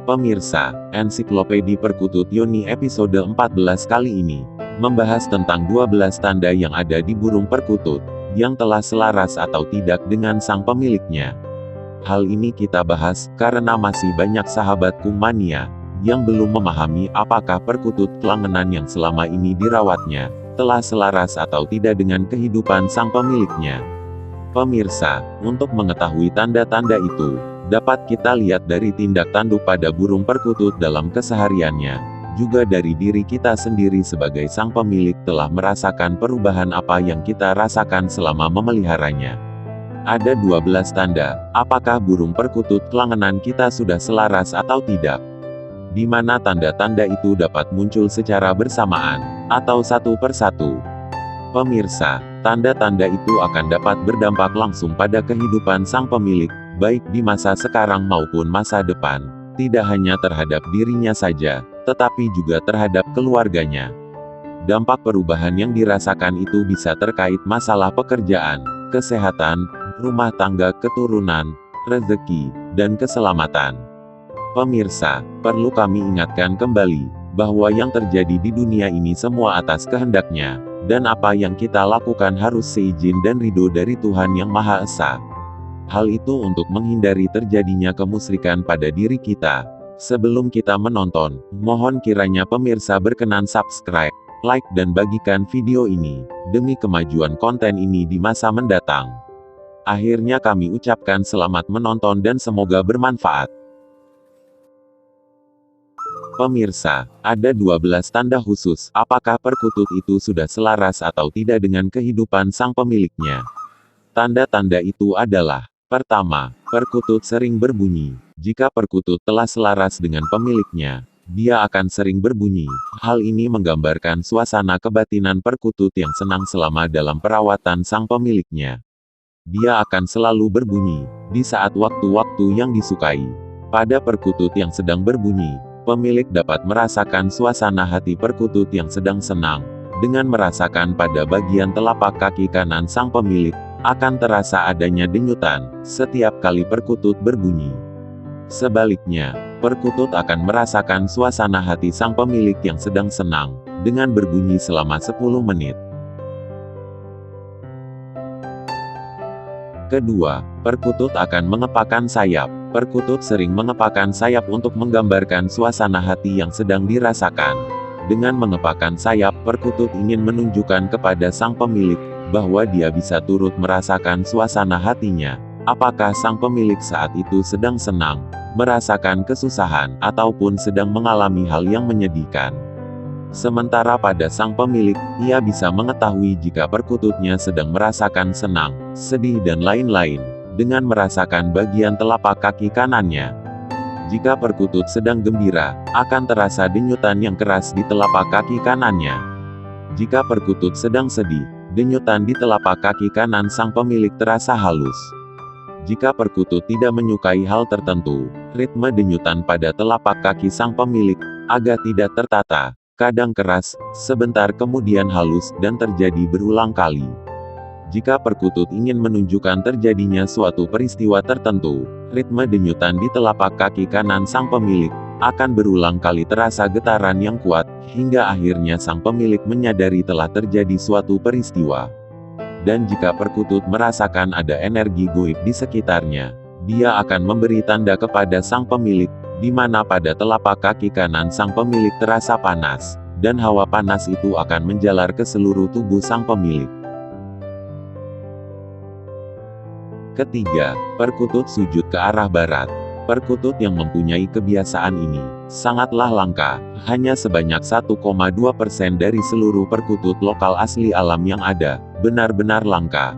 Pemirsa, Ensiklopedi Perkutut Yoni episode 14 kali ini membahas tentang 12 tanda yang ada di burung perkutut yang telah selaras atau tidak dengan sang pemiliknya. Hal ini kita bahas karena masih banyak sahabatku mania yang belum memahami apakah perkutut kelangenan yang selama ini dirawatnya telah selaras atau tidak dengan kehidupan sang pemiliknya. Pemirsa, untuk mengetahui tanda-tanda itu, dapat kita lihat dari tindak tanduk pada burung perkutut dalam kesehariannya, juga dari diri kita sendiri sebagai sang pemilik telah merasakan perubahan apa yang kita rasakan selama memeliharanya. Ada 12 tanda, apakah burung perkutut kelangenan kita sudah selaras atau tidak. Di mana tanda-tanda itu dapat muncul secara bersamaan, atau satu persatu. Pemirsa, tanda-tanda itu akan dapat berdampak langsung pada kehidupan sang pemilik, baik di masa sekarang maupun masa depan. Tidak hanya terhadap dirinya saja, tetapi juga terhadap keluarganya. Dampak perubahan yang dirasakan itu bisa terkait masalah pekerjaan, kesehatan, rumah tangga, keturunan, rezeki, dan keselamatan. Pemirsa, perlu kami ingatkan kembali, bahwa yang terjadi di dunia ini semua atas kehendaknya, dan apa yang kita lakukan harus seizin dan ridho dari Tuhan Yang Maha Esa. Hal itu untuk menghindari terjadinya kemusyrikan pada diri kita. Sebelum kita menonton, mohon kiranya pemirsa berkenan subscribe, like dan bagikan video ini, demi kemajuan konten ini di masa mendatang. Akhirnya kami ucapkan selamat menonton dan semoga bermanfaat. Pemirsa, ada 12 tanda khusus, apakah perkutut itu sudah selaras atau tidak dengan kehidupan sang pemiliknya. Tanda-tanda itu adalah: pertama, perkutut sering berbunyi. Jika perkutut telah selaras dengan pemiliknya, dia akan sering berbunyi. Hal ini menggambarkan suasana kebatinan perkutut yang senang selama dalam perawatan sang pemiliknya. Dia akan selalu berbunyi di saat waktu-waktu yang disukai. Pada perkutut yang sedang berbunyi, pemilik dapat merasakan suasana hati perkutut yang sedang senang, dengan merasakan pada bagian telapak kaki kanan sang pemilik, akan terasa adanya denyutan, setiap kali perkutut berbunyi. Sebaliknya, perkutut akan merasakan suasana hati sang pemilik yang sedang senang, dengan berbunyi selama 10 menit. Kedua, perkutut akan mengepakkan sayap. Perkutut sering mengepakkan sayap untuk menggambarkan suasana hati yang sedang dirasakan. Dengan mengepakkan sayap, perkutut ingin menunjukkan kepada sang pemilik, bahwa dia bisa turut merasakan suasana hatinya. Apakah sang pemilik saat itu sedang senang, merasakan kesusahan, ataupun sedang mengalami hal yang menyedihkan. Sementara pada sang pemilik, ia bisa mengetahui jika perkututnya sedang merasakan senang, sedih dan lain-lain, dengan merasakan bagian telapak kaki kanannya. Jika perkutut sedang gembira, akan terasa denyutan yang keras di telapak kaki kanannya. Jika perkutut sedang sedih, denyutan di telapak kaki kanan sang pemilik terasa halus. Jika perkutut tidak menyukai hal tertentu, ritme denyutan pada telapak kaki sang pemilik agak tidak tertata, kadang keras, sebentar kemudian halus, dan terjadi berulang kali. Jika perkutut ingin menunjukkan terjadinya suatu peristiwa tertentu, ritme denyutan di telapak kaki kanan sang pemilik akan berulang kali terasa getaran yang kuat, hingga akhirnya sang pemilik menyadari telah terjadi suatu peristiwa. Dan jika perkutut merasakan ada energi goib di sekitarnya, dia akan memberi tanda kepada sang pemilik, di mana pada telapak kaki kanan sang pemilik terasa panas, dan hawa panas itu akan menjalar ke seluruh tubuh sang pemilik. Ketiga, perkutut sujud ke arah barat. Perkutut yang mempunyai kebiasaan ini sangatlah langka, hanya sebanyak 1,2% dari seluruh perkutut lokal asli alam yang ada, benar-benar langka.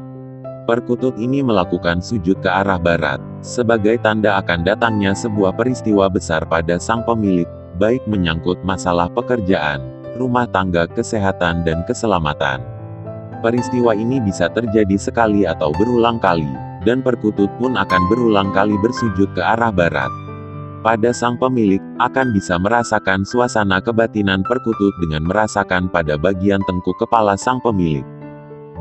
Perkutut ini melakukan sujud ke arah barat, sebagai tanda akan datangnya sebuah peristiwa besar pada sang pemilik, baik menyangkut masalah pekerjaan, rumah tangga, kesehatan dan keselamatan. Peristiwa ini bisa terjadi sekali atau berulang kali, dan perkutut pun akan berulang kali bersujud ke arah barat. Pada sang pemilik, akan bisa merasakan suasana kebatinan perkutut dengan merasakan pada bagian tengkuk kepala sang pemilik.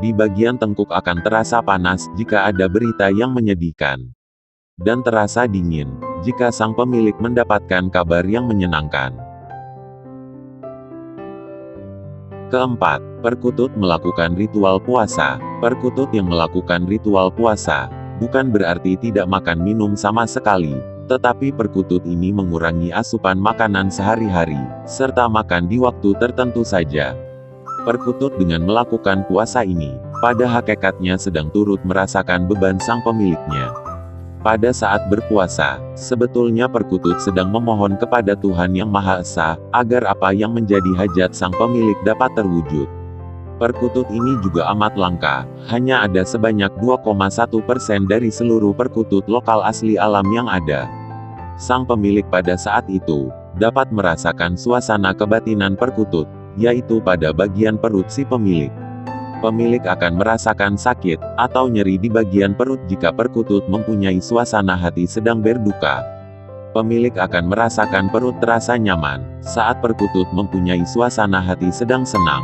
Di bagian tengkuk akan terasa panas jika ada berita yang menyedihkan. Dan terasa dingin jika sang pemilik mendapatkan kabar yang menyenangkan. Keempat, perkutut melakukan ritual puasa. Perkutut yang melakukan ritual puasa, bukan berarti tidak makan minum sama sekali, tetapi perkutut ini mengurangi asupan makanan sehari-hari, serta makan di waktu tertentu saja. Perkutut dengan melakukan puasa ini, pada hakikatnya sedang turut merasakan beban sang pemiliknya. Pada saat berpuasa, sebetulnya perkutut sedang memohon kepada Tuhan Yang Maha Esa, agar apa yang menjadi hajat sang pemilik dapat terwujud. Perkutut ini juga amat langka, hanya ada sebanyak 2,1% dari seluruh perkutut lokal asli alam yang ada. Sang pemilik pada saat itu, dapat merasakan suasana kebatinan perkutut, yaitu pada bagian perut si pemilik. Pemilik akan merasakan sakit, atau nyeri di bagian perut jika perkutut mempunyai suasana hati sedang berduka. Pemilik akan merasakan perut terasa nyaman, saat perkutut mempunyai suasana hati sedang senang.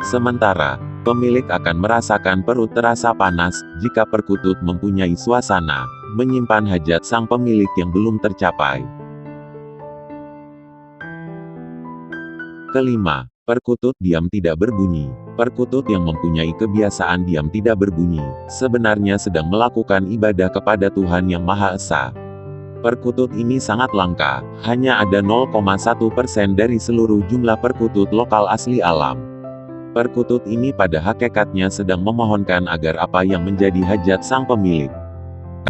Sementara, pemilik akan merasakan perut terasa panas, jika perkutut mempunyai suasana menyimpan hajat sang pemilik yang belum tercapai. Kelima, perkutut diam tidak berbunyi. Perkutut yang mempunyai kebiasaan diam tidak berbunyi, sebenarnya sedang melakukan ibadah kepada Tuhan Yang Maha Esa. Perkutut ini sangat langka, hanya ada 0,1% dari seluruh jumlah perkutut lokal asli alam. Perkutut ini pada hakikatnya sedang memohonkan agar apa yang menjadi hajat sang pemilik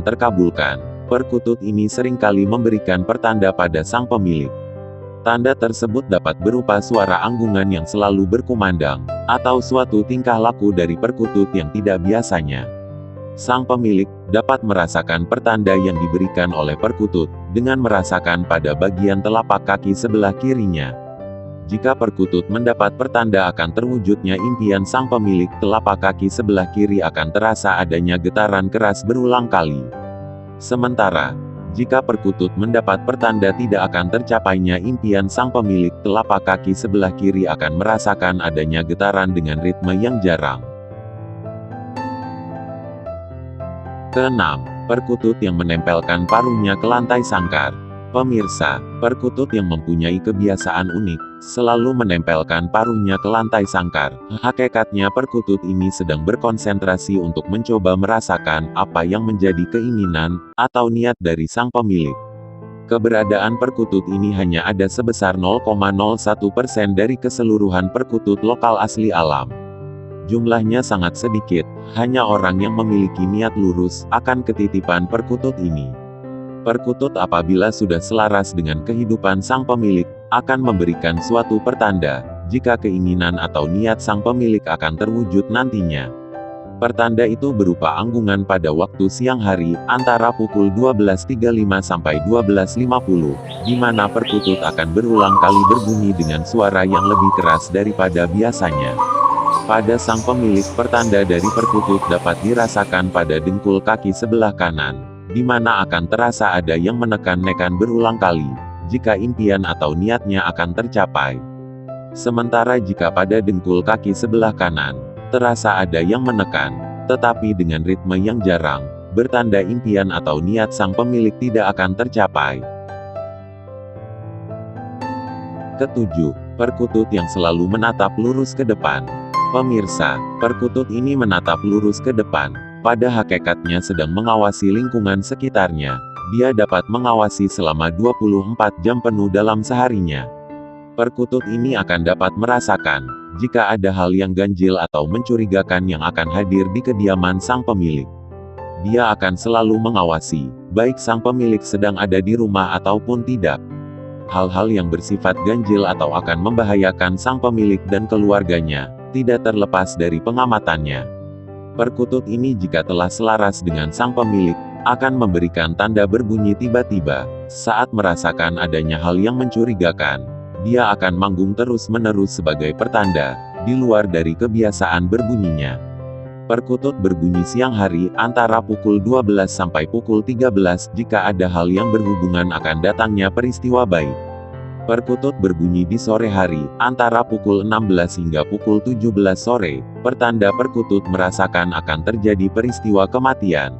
terkabulkan. Perkutut ini seringkali memberikan pertanda pada sang pemilik. Tanda tersebut dapat berupa suara anggungan yang selalu berkumandang, atau suatu tingkah laku dari perkutut yang tidak biasanya. Sang pemilik dapat merasakan pertanda yang diberikan oleh perkutut, dengan merasakan pada bagian telapak kaki sebelah kirinya. Jika perkutut mendapat pertanda akan terwujudnya impian sang pemilik, telapak kaki sebelah kiri akan terasa adanya getaran keras berulang kali. Sementara, jika perkutut mendapat pertanda tidak akan tercapainya impian sang pemilik, telapak kaki sebelah kiri akan merasakan adanya getaran dengan ritme yang jarang. Keenam, perkutut yang menempelkan paruhnya ke lantai sangkar. Pemirsa, perkutut yang mempunyai kebiasaan unik, selalu menempelkan paruhnya ke lantai sangkar. Hakikatnya perkutut ini sedang berkonsentrasi untuk mencoba merasakan apa yang menjadi keinginan atau niat dari sang pemilik. Keberadaan perkutut ini hanya ada sebesar 0,01% dari keseluruhan perkutut lokal asli alam. Jumlahnya sangat sedikit, hanya orang yang memiliki niat lurus akan ketitipan perkutut ini. Perkutut apabila sudah selaras dengan kehidupan sang pemilik, akan memberikan suatu pertanda, jika keinginan atau niat sang pemilik akan terwujud nantinya. Pertanda itu berupa anggungan pada waktu siang hari, antara pukul 12.35 sampai 12.50, di mana perkutut akan berulang kali berbunyi dengan suara yang lebih keras daripada biasanya. Pada sang pemilik, pertanda dari perkutut dapat dirasakan pada dengkul kaki sebelah kanan, di mana akan terasa ada yang menekan-nekan berulang kali, jika impian atau niatnya akan tercapai. Sementara jika pada dengkul kaki sebelah kanan, terasa ada yang menekan, tetapi dengan ritme yang jarang, bertanda impian atau niat sang pemilik tidak akan tercapai. Ketujuh, perkutut yang selalu menatap lurus ke depan. Pemirsa, perkutut ini menatap lurus ke depan, pada hakikatnya sedang mengawasi lingkungan sekitarnya. Dia dapat mengawasi selama 24 jam penuh dalam seharinya. Perkutut ini akan dapat merasakan, jika ada hal yang ganjil atau mencurigakan yang akan hadir di kediaman sang pemilik. Dia akan selalu mengawasi, baik sang pemilik sedang ada di rumah ataupun tidak. Hal-hal yang bersifat ganjil atau akan membahayakan sang pemilik dan keluarganya, tidak terlepas dari pengamatannya. Perkutut ini jika telah selaras dengan sang pemilik, akan memberikan tanda berbunyi tiba-tiba. Saat merasakan adanya hal yang mencurigakan, dia akan manggung terus-menerus sebagai pertanda, di luar dari kebiasaan berbunyinya. Perkutut berbunyi siang hari, antara pukul 12 sampai pukul 13, jika ada hal yang berhubungan akan datangnya peristiwa baik. Perkutut berbunyi di sore hari, antara pukul 16 hingga pukul 17 sore, pertanda perkutut merasakan akan terjadi peristiwa kematian.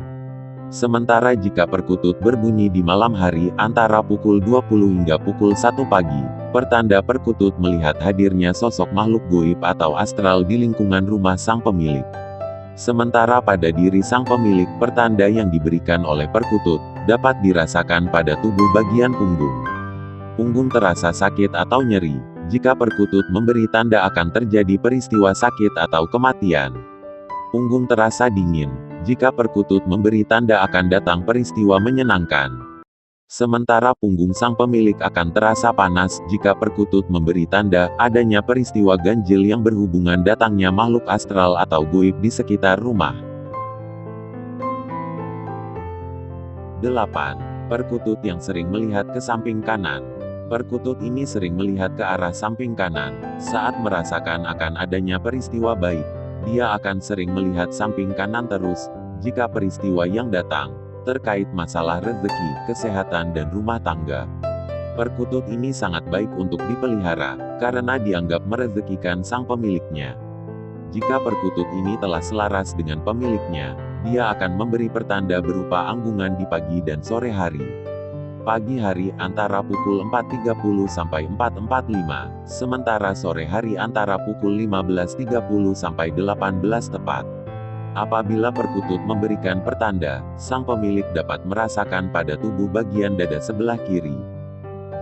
Sementara jika perkutut berbunyi di malam hari antara pukul 20 hingga pukul 1 pagi, pertanda perkutut melihat hadirnya sosok makhluk goib atau astral di lingkungan rumah sang pemilik. Sementara pada diri sang pemilik, pertanda yang diberikan oleh perkutut dapat dirasakan pada tubuh bagian punggung. Punggung terasa sakit atau nyeri. Jika perkutut memberi tanda akan terjadi peristiwa sakit atau kematian. Punggung terasa dingin. Jika perkutut memberi tanda akan datang peristiwa menyenangkan. Sementara punggung sang pemilik akan terasa panas jika perkutut memberi tanda adanya peristiwa ganjil yang berhubungan datangnya makhluk astral atau goib di sekitar rumah. 8. Perkutut yang sering melihat ke samping kanan. Perkutut ini sering melihat ke arah samping kanan saat merasakan akan adanya peristiwa baik. Dia akan sering melihat samping kanan terus jika peristiwa yang datang terkait masalah rezeki, kesehatan dan rumah tangga. Perkutut ini sangat baik untuk dipelihara karena dianggap merezekikan sang pemiliknya. Jika perkutut ini telah selaras dengan pemiliknya, dia akan memberi pertanda berupa anggungan di pagi dan sore hari. Pagi hari antara pukul 4.30 sampai 4.45, sementara sore hari antara pukul 15.30 sampai 18 tepat. Apabila perkutut memberikan pertanda, sang pemilik dapat merasakan pada tubuh bagian dada sebelah kiri.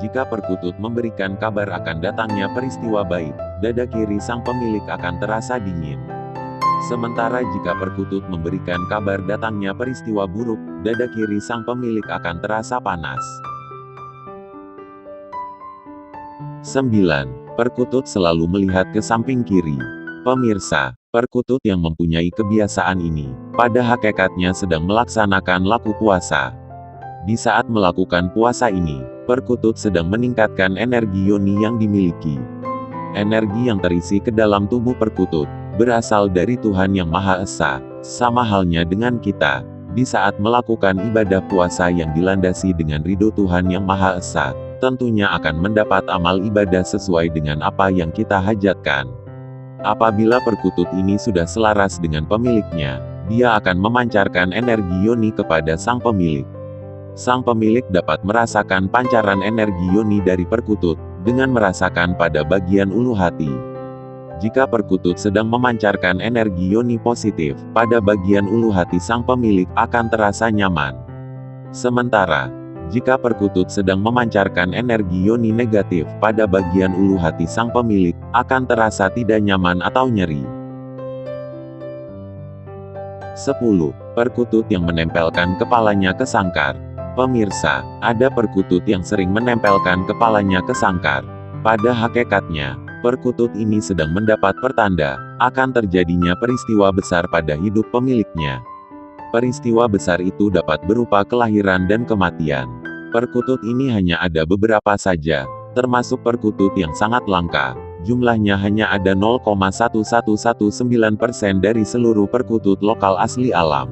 Jika perkutut memberikan kabar akan datangnya peristiwa baik, dada kiri sang pemilik akan terasa dingin. Sementara jika perkutut memberikan kabar datangnya peristiwa buruk, dada kiri sang pemilik akan terasa panas. 9. Perkutut selalu melihat ke samping kiri. Pemirsa, perkutut yang mempunyai kebiasaan ini, pada hakikatnya sedang melaksanakan laku puasa. Di saat melakukan puasa ini, perkutut sedang meningkatkan energi yoni yang dimiliki. Energi yang terisi ke dalam tubuh perkutut berasal dari Tuhan Yang Maha Esa, sama halnya dengan kita. Di saat melakukan ibadah puasa yang dilandasi dengan ridho Tuhan Yang Maha Esa, tentunya akan mendapat amal ibadah sesuai dengan apa yang kita hajatkan. Apabila perkutut ini sudah selaras dengan pemiliknya, dia akan memancarkan energi yoni kepada sang pemilik. Sang pemilik dapat merasakan pancaran energi yoni dari perkutut, dengan merasakan pada bagian ulu hati. Jika perkutut sedang memancarkan energi yoni positif, pada bagian ulu hati sang pemilik akan terasa nyaman. Sementara, jika perkutut sedang memancarkan energi yoni negatif, pada bagian ulu hati sang pemilik akan terasa tidak nyaman atau nyeri. 10. Perkutut yang menempelkan kepalanya ke sangkar. Pemirsa, ada perkutut yang sering menempelkan kepalanya ke sangkar. Pada hakikatnya, perkutut ini sedang mendapat pertanda akan terjadinya peristiwa besar pada hidup pemiliknya. Peristiwa besar itu dapat berupa kelahiran dan kematian. Perkutut ini hanya ada beberapa saja, termasuk perkutut yang sangat langka. Jumlahnya hanya ada 0,1119% dari seluruh perkutut lokal asli alam.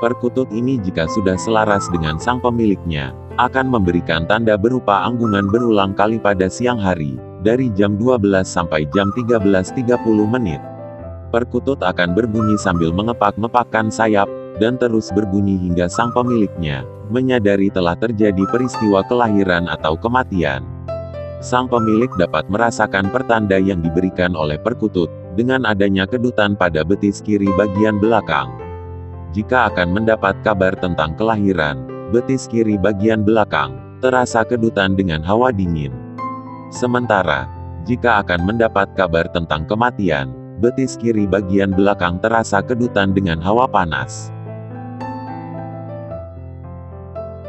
Perkutut ini jika sudah selaras dengan sang pemiliknya, akan memberikan tanda berupa anggungan berulang kali pada siang hari, dari jam 12 sampai jam 13.30 menit. Perkutut akan berbunyi sambil mengepak-ngepakkan sayap, dan terus berbunyi hingga sang pemiliknya menyadari telah terjadi peristiwa kelahiran atau kematian. Sang pemilik dapat merasakan pertanda yang diberikan oleh perkutut, dengan adanya kedutan pada betis kiri bagian belakang. Jika akan mendapat kabar tentang kelahiran, betis kiri bagian belakang terasa kedutan dengan hawa dingin. Sementara, jika akan mendapat kabar tentang kematian, betis kiri bagian belakang terasa kedutan dengan hawa panas.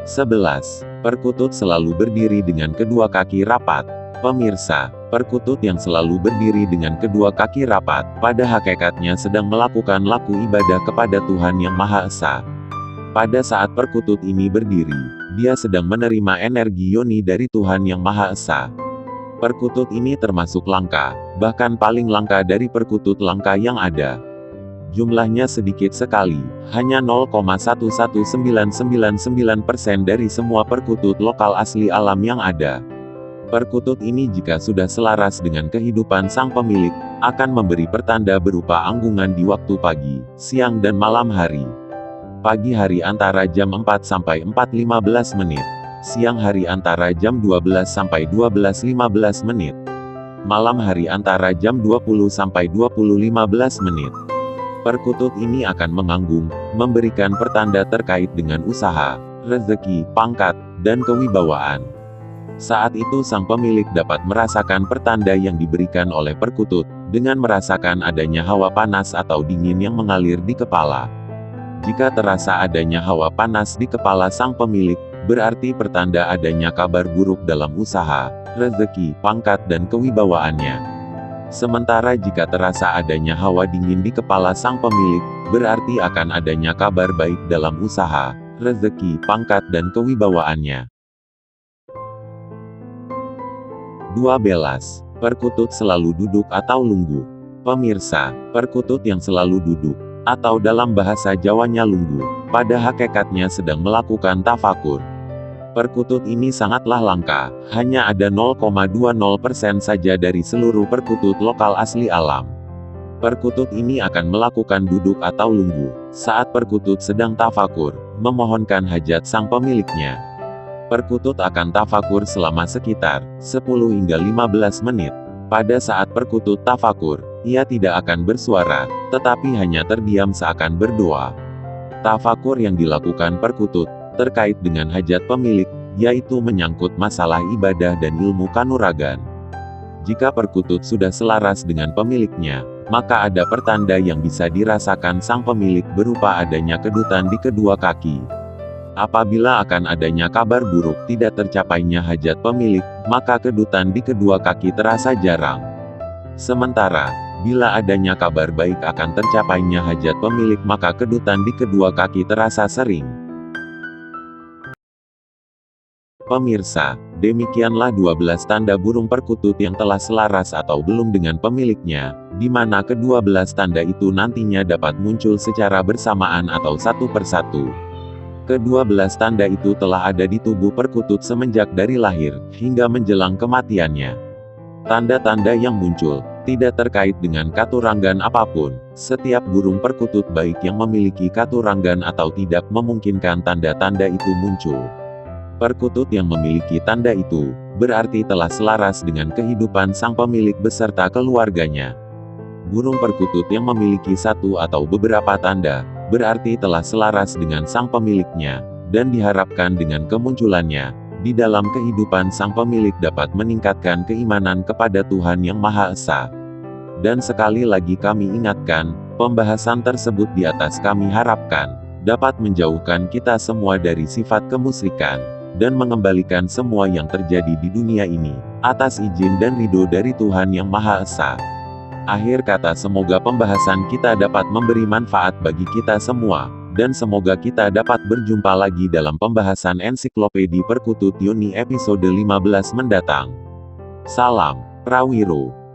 11. Perkutut selalu berdiri dengan kedua kaki rapat. Pemirsa, perkutut yang selalu berdiri dengan kedua kaki rapat, pada hakikatnya sedang melakukan laku ibadah kepada Tuhan Yang Maha Esa. Pada saat perkutut ini berdiri, dia sedang menerima energi yoni dari Tuhan Yang Maha Esa. Perkutut ini termasuk langka, bahkan paling langka dari perkutut langka yang ada. Jumlahnya sedikit sekali, hanya 0,11999% dari semua perkutut lokal asli alam yang ada. Perkutut ini jika sudah selaras dengan kehidupan sang pemilik, akan memberi pertanda berupa anggungan di waktu pagi, siang dan malam hari. Pagi hari antara jam 4 sampai 4.15 menit. Siang hari antara jam 12 sampai 12.15 menit. Malam hari antara jam 20 sampai 20.15 menit. Perkutut ini akan menganggung, memberikan pertanda terkait dengan usaha, rezeki, pangkat, dan kewibawaan. Saat itu sang pemilik dapat merasakan pertanda yang diberikan oleh perkutut, dengan merasakan adanya hawa panas atau dingin yang mengalir di kepala. Jika terasa adanya hawa panas di kepala sang pemilik, berarti pertanda adanya kabar buruk dalam usaha, rezeki, pangkat dan kewibawaannya. Sementara jika terasa adanya hawa dingin di kepala sang pemilik, berarti akan adanya kabar baik dalam usaha, rezeki, pangkat dan kewibawaannya. 12. Perkutut selalu duduk atau lungguh. Pemirsa, perkutut yang selalu duduk, atau dalam bahasa Jawanya lungguh, pada hakikatnya sedang melakukan tafakur. Perkutut ini sangatlah langka, hanya ada 0,20% saja dari seluruh perkutut lokal asli alam. Perkutut ini akan melakukan duduk atau lungguh, saat perkutut sedang tafakur, memohonkan hajat sang pemiliknya. Perkutut akan tafakur selama sekitar 10 hingga 15 menit. Pada saat perkutut tafakur, ia tidak akan bersuara, tetapi hanya terdiam seakan berdoa. Tafakur yang dilakukan perkutut terkait dengan hajat pemilik, yaitu menyangkut masalah ibadah dan ilmu kanuragan. Jika perkutut sudah selaras dengan pemiliknya, maka ada pertanda yang bisa dirasakan sang pemilik berupa adanya kedutan di kedua kaki. Apabila akan adanya kabar buruk tidak tercapainya hajat pemilik, maka kedutan di kedua kaki terasa jarang. Sementara, bila adanya kabar baik akan tercapainya hajat pemilik, maka kedutan di kedua kaki terasa sering. Pemirsa, demikianlah 12 tanda burung perkutut yang telah selaras atau belum dengan pemiliknya, di mana ke-12 tanda itu nantinya dapat muncul secara bersamaan atau satu persatu. Ke-12 tanda itu telah ada di tubuh perkutut semenjak dari lahir, hingga menjelang kematiannya. Tanda-tanda yang muncul, tidak terkait dengan katuranggan apapun. Setiap burung perkutut baik yang memiliki katuranggan atau tidak memungkinkan tanda-tanda itu muncul. Perkutut yang memiliki tanda itu, berarti telah selaras dengan kehidupan sang pemilik beserta keluarganya. Burung perkutut yang memiliki satu atau beberapa tanda, berarti telah selaras dengan sang pemiliknya, dan diharapkan dengan kemunculannya, di dalam kehidupan sang pemilik dapat meningkatkan keimanan kepada Tuhan Yang Maha Esa. Dan sekali lagi kami ingatkan, pembahasan tersebut di atas kami harapkan, dapat menjauhkan kita semua dari sifat kemusyrikan, dan mengembalikan semua yang terjadi di dunia ini, atas izin dan ridho dari Tuhan Yang Maha Esa. Akhir kata, semoga pembahasan kita dapat memberi manfaat bagi kita semua, dan semoga kita dapat berjumpa lagi dalam pembahasan ensiklopedi perkutut Yoni episode 15 mendatang. Salam Prawiro.